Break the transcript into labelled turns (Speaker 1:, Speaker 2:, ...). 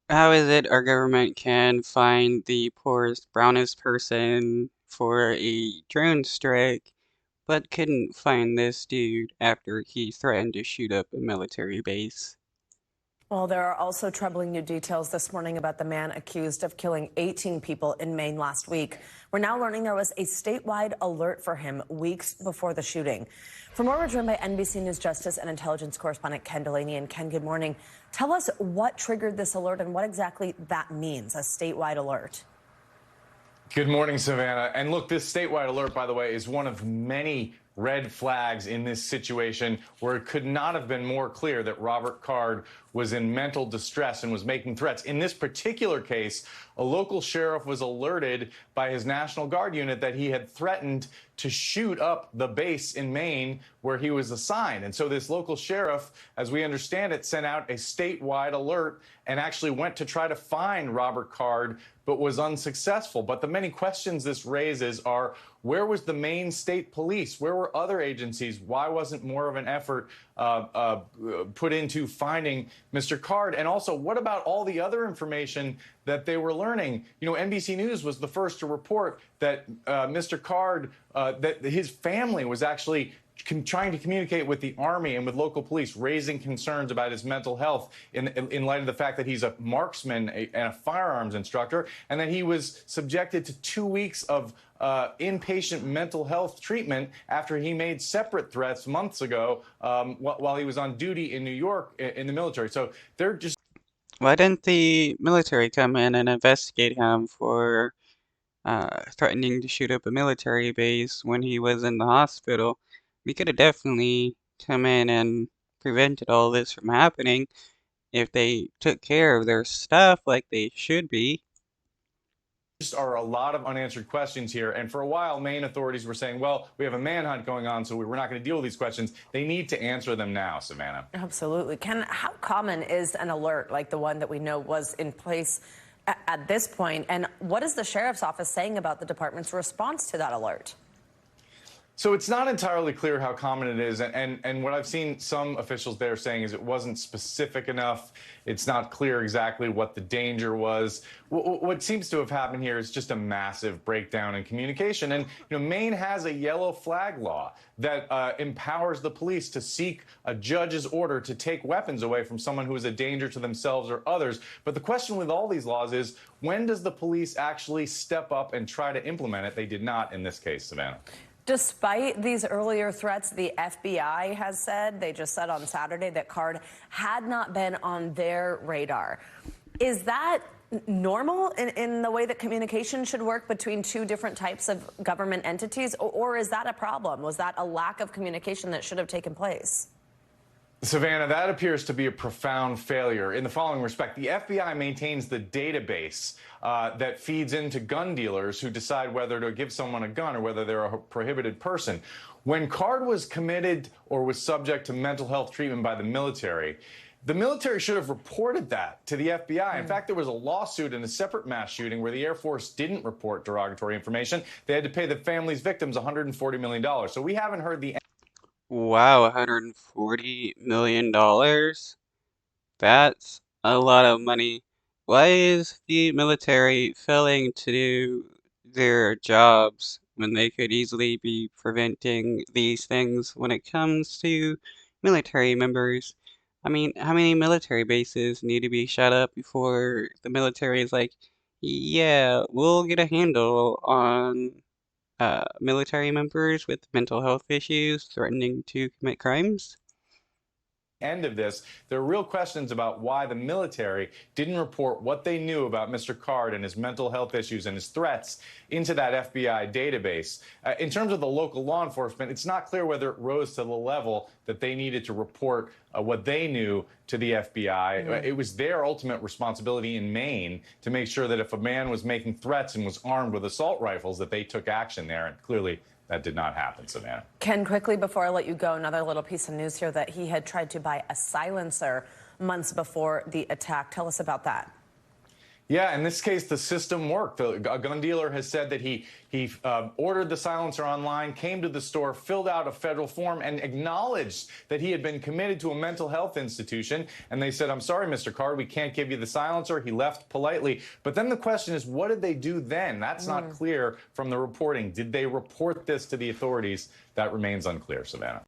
Speaker 1: How is it our government can find the poorest, brownest person for a drone strike, but couldn't find this dude after he threatened to shoot up a military base?
Speaker 2: Well, there are also troubling new details this morning about the man accused of killing 18 people in Maine last week. We're now learning there was a statewide alert for him weeks before the shooting. For more, we're joined by NBC News Justice and Intelligence correspondent Ken Delaney. And Ken, good morning. Tell us what triggered this alert and what exactly that means, a statewide alert.
Speaker 3: Good morning, Savannah. And look, this statewide alert, by the way, is one of many red flags in this situation where it could not have been more clear that Robert Card was in mental distress and was making threats. In this particular case, a local sheriff was alerted by his National Guard unit that he had threatened to shoot up the base in Maine where he was assigned. And so this local sheriff, as we understand it, sent out a statewide alert and actually went to try to find Robert Card, but was unsuccessful. But the many questions this raises are, where was the Maine State Police? Where were other agencies? Why wasn't more of an effort put into finding Mr. Card? And also, what about all the other information that they were learning? You know, NBC News was the first to report that Mr. Card, that his family was actually trying to communicate with the Army and with local police, raising concerns about his mental health in light of the fact that he's a marksman and a firearms instructor, and that he was subjected to 2 weeks of inpatient mental health treatment after he made separate threats months ago while he was on duty in New York in the military. So they're just
Speaker 1: Why didn't the military come in and investigate him for threatening to shoot up a military base when he was in the hospital? We could have definitely come in and prevented all this from happening if they took care of their stuff like they should be.
Speaker 3: are a lot of unanswered questions here. And for a while, Maine authorities were saying, well, we have a manhunt going on, so we're not going to deal with these questions. They need to answer them now, Savannah.
Speaker 2: Absolutely. Ken, how common is an alert like the one that we know was in place at this point? And what is the sheriff's office saying about the department's response to that alert?
Speaker 3: So it's not entirely clear how common it is. And what I've seen some officials there saying is it wasn't specific enough. It's not clear exactly what the danger was. What seems to have happened here is just a massive breakdown in communication. And Maine has a yellow flag law that empowers the police to seek a judge's order to take weapons away from someone who is a danger to themselves or others. But the question with all these laws is, when does the police actually step up and try to implement it? They did not in this case, Savannah.
Speaker 2: Despite these earlier threats, the FBI has said, they just said on Saturday, that Card had not been on their radar. Is that normal in the way that communication should work between two different types of government entities? Or is that a problem? Was that a lack of communication that should have taken place?
Speaker 3: Savannah, that appears to be a profound failure in the following respect. The FBI maintains the database that feeds into gun dealers who decide whether to give someone a gun or whether they're a prohibited person. When Card was committed or was subject to mental health treatment by the military should have reported that to the FBI. In fact, there was a lawsuit in a separate mass shooting where the Air Force didn't report derogatory information. They had to pay the family's victims $140 million. So we haven't heard the
Speaker 1: Wow, $140 million? That's a lot of money. Why is the military failing to do their jobs when they could easily be preventing these things when it comes to military members? I mean, how many military bases need to be shut up before the military is like, yeah, we'll get a handle on military members with mental health issues threatening to commit crimes?
Speaker 3: end of this, there are real questions about why the military didn't report what they knew about Mr. Card and his mental health issues and his threats into that FBI database. In terms of the local law enforcement, it's not clear whether it rose to the level that they needed to report what they knew to the FBI. It was their ultimate responsibility in Maine to make sure that if a man was making threats and was armed with assault rifles, that they took action there. And clearly, that did not happen, Savannah.
Speaker 2: Ken, quickly before I let you go, another little piece of news here that he had tried to buy a silencer months before the attack. Tell us about that.
Speaker 3: Yeah, in this case, the system worked. A gun dealer has said that he ordered the silencer online, came to the store, filled out a federal form, and acknowledged that he had been committed to a mental health institution. And they said, "I'm sorry, Mr. Card, we can't give you the silencer." He left politely. But then the question is, what did they do then? That's not clear from the reporting. Did they report this to the authorities? That remains unclear, Savannah.